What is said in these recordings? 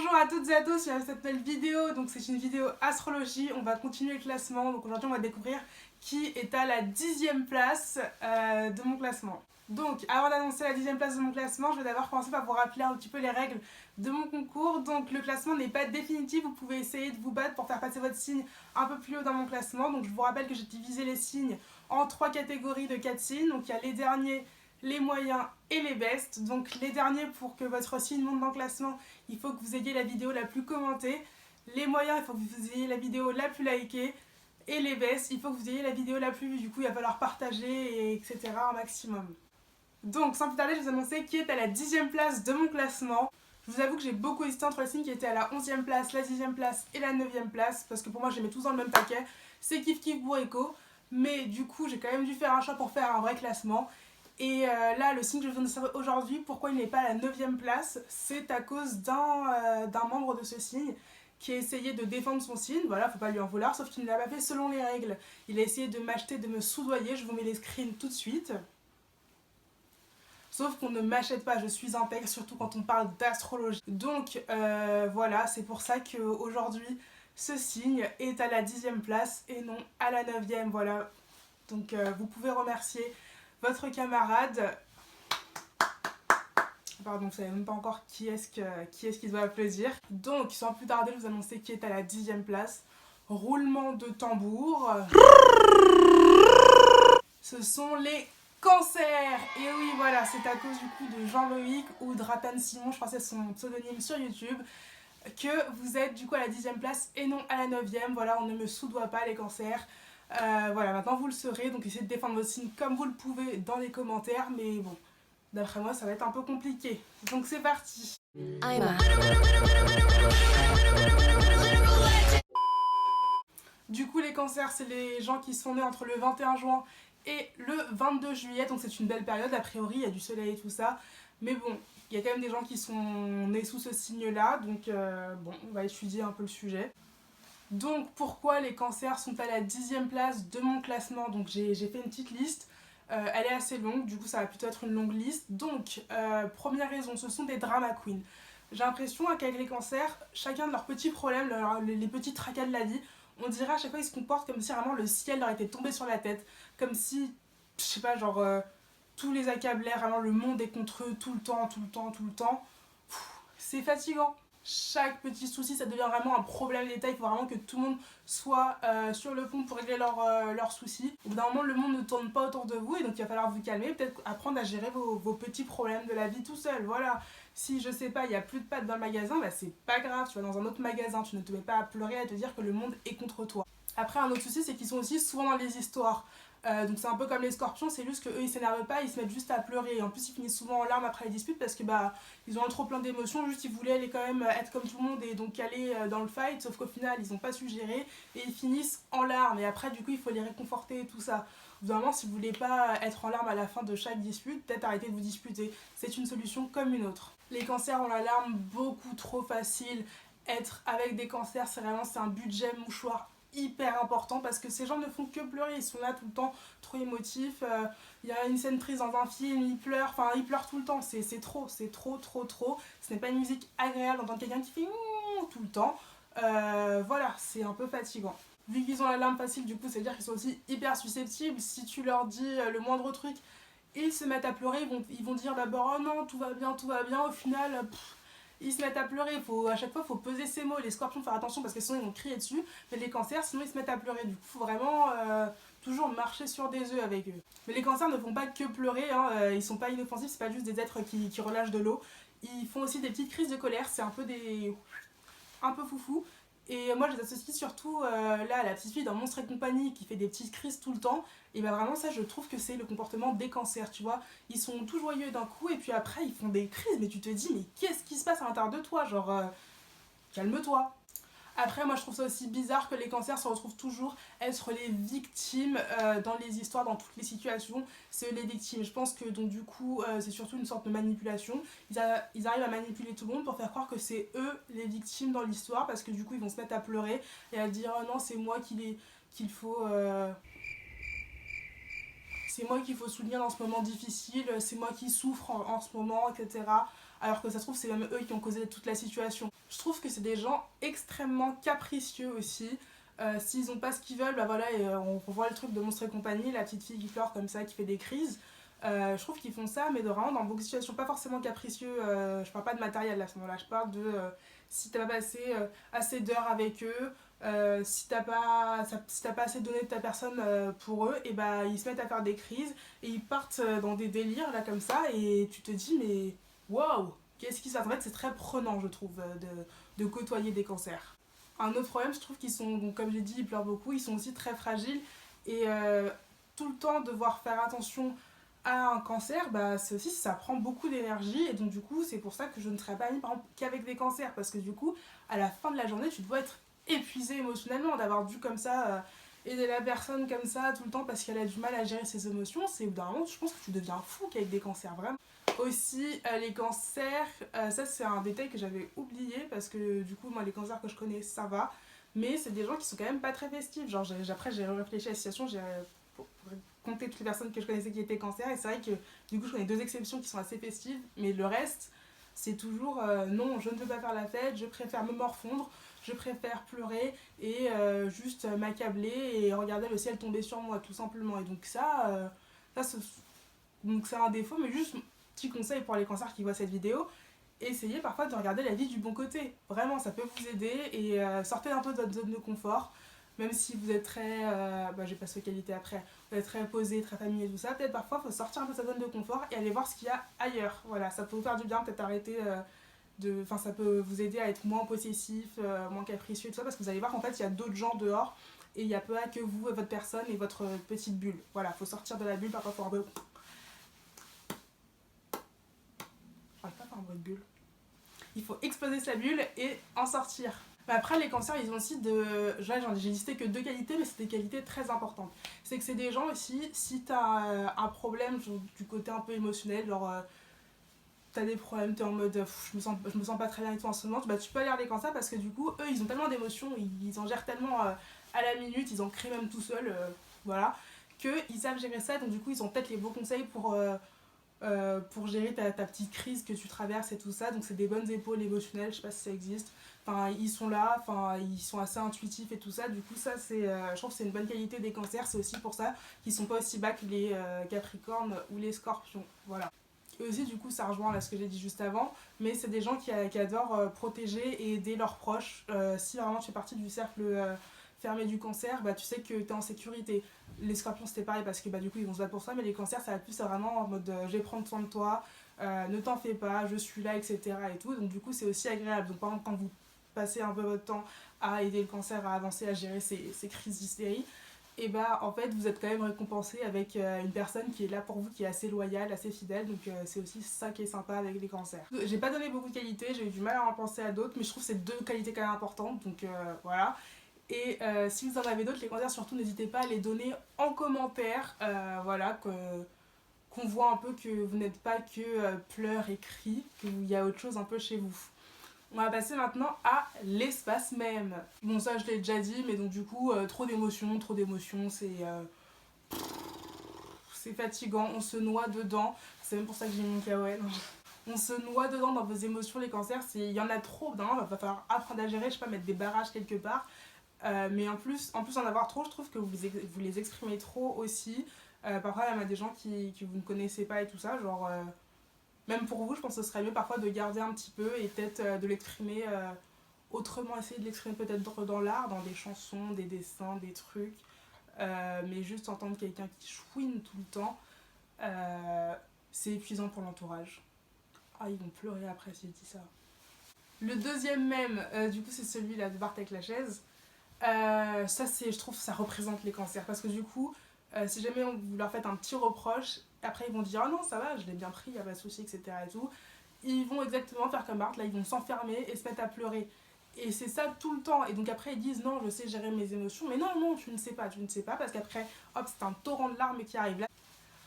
Bonjour à toutes et à tous sur cette nouvelle vidéo. Donc c'est une vidéo astrologie, on va continuer le classement. Donc aujourd'hui on va découvrir qui est à la 10e place de mon classement. Donc avant d'annoncer la 10e place de mon classement, je vais d'abord commencer par vous rappeler un petit peu les règles de mon concours. Donc le classement n'est pas définitif, vous pouvez essayer de vous battre pour faire passer votre signe un peu plus haut dans mon classement. Donc je vous rappelle que j'ai divisé les signes en 3 catégories de 4 signes. Donc il y a les derniers, les moyens et les bestes. Donc les derniers, pour que votre signe monte dans le classement, il faut que vous ayez la vidéo la plus commentée. Les moyens, il faut que vous ayez la vidéo la plus likée. Et les bestes, il faut que vous ayez la vidéo la plus vue. Du coup, il va falloir partager, etc. un maximum. Donc sans plus tarder, je vais vous annoncer qui est à la 10e place de mon classement. Je vous avoue que j'ai beaucoup hésité entre les signes qui étaient à la 11e place, la 10e place et la 9e place. Parce que pour moi, je les mets tous dans le même paquet. C'est Kif Kif Bourrico. Mais du coup, j'ai quand même dû faire un choix pour faire un vrai classement. Et là, le signe que je viens de savoir aujourd'hui, pourquoi il n'est pas à la 9e place, c'est à cause d'un membre de ce signe qui a essayé de défendre son signe. Voilà, faut pas lui en vouloir, sauf qu'il ne l'a pas fait selon les règles. Il a essayé de m'acheter, de me soudoyer, je vous mets les screens tout de suite. Sauf qu'on ne m'achète pas, je suis intègre, surtout quand on parle d'astrologie. Donc voilà, c'est pour ça qu'aujourd'hui, ce signe est à la 10e place et non à la 9e. Voilà, donc vous pouvez remercier votre camarade. Pardon, vous savez même pas encore qui est-ce qui doit applaudir. Donc, sans plus tarder, je vous annoncer qui est à la 10e place. Roulement de tambour. Ce sont les cancers. Et oui, voilà, c'est à cause du coup de Jean-Loïc ou de Rapan Simon, je crois que c'est son pseudonyme sur YouTube, que vous êtes du coup à la 10e place et non à la 9e. Voilà, on ne me soudoie pas les cancers. Voilà, maintenant vous le saurez, donc essayez de défendre votre signe comme vous le pouvez dans les commentaires, mais bon, d'après moi ça va être un peu compliqué. Donc c'est parti. Du coup les cancers, c'est les gens qui sont nés entre le 21 juin et le 22 juillet, donc c'est une belle période, a priori il y a du soleil et tout ça, mais bon, il y a quand même des gens qui sont nés sous ce signe-là, donc bon, on va étudier un peu le sujet. Donc pourquoi les cancers sont à la 10e place de mon classement? Donc j'ai fait une petite liste, elle est assez longue, du coup ça va plutôt être une longue liste. Donc première raison, ce sont des drama queens. J'ai l'impression qu'avec les cancers, chacun de leurs petits problèmes, les petits tracas de la vie, on dirait à chaque fois ils se comportent comme si vraiment le ciel leur était tombé sur la tête, comme si, je sais pas, genre tous les accablait, vraiment le monde est contre eux tout le temps, tout le temps, tout le temps. C'est fatigant. Chaque petit souci, ça devient vraiment un problème d'État. Il faut vraiment que tout le monde soit sur le pont pour régler leurs soucis. Au bout d'un moment, le monde ne tourne pas autour de vous et donc il va falloir vous calmer, peut-être apprendre à gérer vos petits problèmes de la vie tout seul. Voilà. Si je sais pas, il n'y a plus de pâtes dans le magasin, bah c'est pas grave, tu vas dans un autre magasin, tu ne te mets pas à pleurer, à te dire que le monde est contre toi. Après, un autre souci, c'est qu'ils sont aussi souvent dans les histoires. Donc c'est un peu comme les scorpions, c'est juste qu'eux ils s'énervent pas, ils se mettent juste à pleurer. Et en plus ils finissent souvent en larmes après les disputes parce que bah ils ont un trop plein d'émotions, juste ils voulaient aller quand même être comme tout le monde et donc aller dans le fight, sauf qu'au final ils ont pas su gérer et ils finissent en larmes. Et après du coup il faut les réconforter et tout ça. Vraiment, si vous voulez pas être en larmes à la fin de chaque dispute, peut-être arrêter de vous disputer. C'est une solution comme une autre. Les cancers ont la larme beaucoup trop facile. Être avec des cancers, c'est un budget mouchoir hyper important parce que ces gens ne font que pleurer, ils sont là tout le temps trop émotifs. Il y a une scène triste dans un film, ils pleurent tout le temps, c'est trop, c'est trop trop trop. Ce n'est pas une musique agréable d'entendre quelqu'un qui fait tout le temps. Voilà, c'est un peu fatigant. Vu qu'ils ont la larme facile, du coup, ça veut dire qu'ils sont aussi hyper susceptibles. Si tu leur dis le moindre truc, ils se mettent à pleurer, ils vont dire d'abord oh non, tout va bien, au final, ils se mettent à pleurer. À chaque fois, il faut peser ses mots. Les scorpions, faire attention parce que sinon ils vont crier dessus. Mais les cancers, sinon ils se mettent à pleurer. Du coup, il faut vraiment toujours marcher sur des œufs avec eux. Mais les cancers ne font pas que pleurer, hein. Ils sont pas inoffensifs, c'est pas juste des êtres qui relâchent de l'eau. Ils font aussi des petites crises de colère, c'est un peu un peu foufou. Et moi je les associe surtout là à la petite fille dans Monstres et compagnie qui fait des petites crises tout le temps. Et bah vraiment ça je trouve que c'est le comportement des cancers, tu vois. Ils sont tout joyeux d'un coup et puis après ils font des crises mais tu te dis mais qu'est-ce qui se passe à l'intérieur de toi, genre calme-toi. Après, moi je trouve ça aussi bizarre que les cancers se retrouvent toujours être les victimes dans les histoires, dans toutes les situations. C'est eux les victimes. Je pense que donc du coup, c'est surtout une sorte de manipulation. Ils arrivent à manipuler tout le monde pour faire croire que c'est eux les victimes dans l'histoire parce que du coup, ils vont se mettre à pleurer et à dire oh non, c'est moi qu'il faut. c'est moi qu'il faut soutenir dans ce moment difficile, c'est moi qui souffre en ce moment, etc. Alors que ça se trouve, c'est même eux qui ont causé toute la situation. Je trouve que c'est des gens extrêmement capricieux aussi. S'ils n'ont pas ce qu'ils veulent, bah voilà, et, on revoit le truc de Monstre et compagnie, la petite fille qui pleure comme ça, qui fait des crises. Je trouve qu'ils font ça, mais de vraiment dans beaucoup de situations, pas forcément capricieux. Je parle pas de matériel à ce moment-là, je parle de si t'as pas passé assez d'heures avec eux, si t'as pas assez donné de ta personne pour eux, et bah ils se mettent à faire des crises et ils partent dans des délires là comme ça, et tu te dis, mais waouh, qu'est-ce qui se passe? En fait, c'est très prenant, je trouve, de côtoyer des cancers. Un autre problème, je trouve qu'ils sont, donc, comme j'ai dit, ils pleurent beaucoup, ils sont aussi très fragiles et tout le temps devoir faire attention à un cancer, bah, c'est aussi ça prend beaucoup d'énergie et donc du coup c'est pour ça que je ne serais pas amie par exemple qu'avec des cancers parce que du coup à la fin de la journée tu dois être épuisé émotionnellement d'avoir dû comme ça aider la personne comme ça tout le temps parce qu'elle a du mal à gérer ses émotions. C'est au bout d'un moment je pense que tu deviens fou qu'avec des cancers vraiment. Aussi les cancers, ça c'est un détail que j'avais oublié parce que du coup moi les cancers que je connais ça va, mais c'est des gens qui sont quand même pas très festifs. Genre après j'ai réfléchi à la situation, j'ai compter toutes les personnes que je connaissais qui étaient cancer et c'est vrai que du coup je connais deux exceptions qui sont assez festives, mais le reste c'est toujours non, je ne veux pas faire la fête, je préfère me morfondre, je préfère pleurer et juste m'accabler et regarder le ciel tomber sur moi tout simplement. Et donc ça donc c'est un défaut, mais juste petit conseil pour les cancers qui voient cette vidéo, essayez parfois de regarder la vie du bon côté. Vraiment, ça peut vous aider et sortez un peu de votre zone de confort. Même si vous êtes très, j'ai pas ce qualité après, vous êtes très posé, très familier, tout ça, peut-être parfois il faut sortir un peu de sa zone de confort et aller voir ce qu'il y a ailleurs. Voilà, ça peut vous faire du bien, peut-être arrêter enfin ça peut vous aider à être moins possessif, moins capricieux et tout ça, parce que vous allez voir qu'en fait il y a d'autres gens dehors et il n'y a pas que vous, votre personne et votre petite bulle. Voilà, faut sortir de la bulle, parfois faut un peu. J'arrive pas à faire un bruit de bulle. Il faut exploser sa bulle et en sortir. Mais après, les cancers, ils ont aussi j'ai listé que deux qualités, mais c'est des qualités très importantes. C'est que c'est des gens aussi, si t'as un problème genre, du côté un peu émotionnel, genre t'as des problèmes, t'es en mode je me sens pas très bien et tout en ce moment, bah, tu peux aller vers les cancers parce que du coup, eux, ils ont tellement d'émotions, ils en gèrent tellement à la minute, ils en créent même tout seuls, voilà, qu'ils savent gérer ça, donc du coup, ils ont peut-être les bons conseils pour gérer ta petite crise que tu traverses et tout ça. Donc c'est des bonnes épaules émotionnelles, je sais pas si ça existe. Enfin, ils sont là, enfin, ils sont assez intuitifs et tout ça. Du coup, ça, je trouve que c'est une bonne qualité des cancers. C'est aussi pour ça qu'ils sont pas aussi bas que les capricornes ou les scorpions. Voilà. Et aussi, du coup, ça rejoint là ce que j'ai dit juste avant, mais c'est des gens qui adorent protéger et aider leurs proches. Si vraiment tu fais partie du cercle fermé du cancer, bah tu sais que tu es en sécurité. Les scorpions c'était pareil parce que bah, du coup ils vont se battre pour ça, mais les cancers ça va plus vraiment en mode je vais prendre soin de toi, ne t'en fais pas, je suis là, etc. et tout. Donc du coup c'est aussi agréable. Donc par exemple quand vous passez un peu votre temps à aider le cancer à avancer, à gérer ses crises d'hystérie, et bah en fait vous êtes quand même récompensé avec une personne qui est là pour vous, qui est assez loyale, assez fidèle, donc c'est aussi ça qui est sympa avec les cancers. J'ai pas donné beaucoup de qualités, j'ai eu du mal à en penser à d'autres, mais je trouve que c'est deux qualités quand même importantes, donc voilà. Et si vous en avez d'autres, les cancers surtout n'hésitez pas à les donner en commentaire, voilà, qu'on voit un peu que vous n'êtes pas que pleurs et cris, qu'il y a autre chose un peu chez vous. On va passer maintenant à l'espace même. Bon ça je l'ai déjà dit, mais donc du coup trop d'émotions, c'est fatigant, on se noie dedans. C'est même pour ça que j'ai mis mon kawaii. On se noie dedans dans vos émotions, les cancers, il y en a trop, il va falloir apprendre à gérer, je sais pas, mettre des barrages quelque part. Mais en plus en avoir trop, je trouve que vous les exprimez trop aussi. Parfois même à des gens que vous ne connaissez pas et tout ça, genre même pour vous je pense que ce serait mieux parfois de garder un petit peu et peut-être de l'exprimer autrement, essayer de l'exprimer peut-être dans l'art, dans des chansons, des dessins, des trucs, mais juste entendre quelqu'un qui chouine tout le temps, c'est épuisant pour l'entourage. Ah, ils vont pleurer après si je dis ça. Le deuxième mème, du coup c'est celui là de Bart avec la chaise. Ça je trouve ça représente les cancers parce que du coup si jamais vous leur faites un petit reproche, après ils vont dire ah non ça va, je l'ai bien pris, y a pas de souci, etc. et tout, ils vont exactement faire comme Bart, là ils vont s'enfermer et se mettre à pleurer et c'est ça tout le temps. Et donc après ils disent non je sais gérer mes émotions, mais non tu ne sais pas parce qu'après hop c'est un torrent de larmes qui arrive là.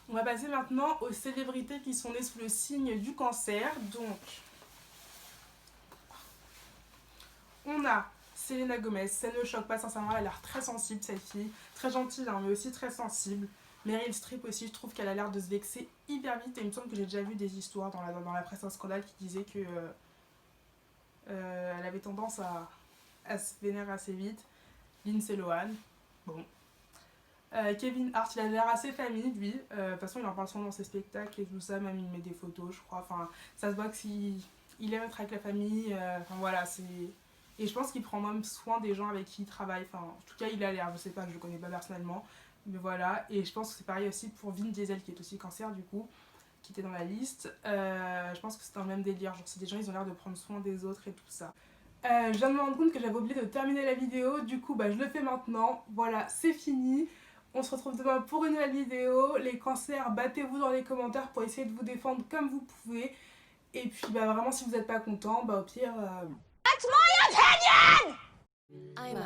On va passer maintenant aux célébrités qui sont nées sous le signe du cancer. Donc on a Selena Gomez, ça ne choque pas sincèrement, elle a l'air très sensible cette fille, très gentille hein, mais aussi très sensible. Meryl Streep aussi, je trouve qu'elle a l'air de se vexer hyper vite. Et il me semble que j'ai déjà vu des histoires dans la presse, un scandale qui disait que elle avait tendance à se vénérer assez vite. Lindsay Lohan, bon. Kevin Hart, il a l'air assez famille, lui. De toute façon, il en parle souvent dans ses spectacles et tout ça, même il met des photos, je crois. Enfin, ça se voit qu'il aime être avec la famille. Enfin, voilà, c'est... Et je pense qu'il prend même soin des gens avec qui il travaille. Enfin, en tout cas, il a l'air, je sais pas, je le connais pas personnellement. Mais voilà, et je pense que c'est pareil aussi pour Vin Diesel, qui est aussi cancer, du coup, qui était dans la liste. Je pense que c'est un même délire. Genre, c'est des gens, ils ont l'air de prendre soin des autres et tout ça. Je viens de me rendre compte que j'avais oublié de terminer la vidéo, du coup je le fais maintenant. Voilà, c'est fini. On se retrouve demain pour une nouvelle vidéo. Les cancers, battez-vous dans les commentaires pour essayer de vous défendre comme vous pouvez. Et puis vraiment, si vous n'êtes pas content, au pire... That's my opinion!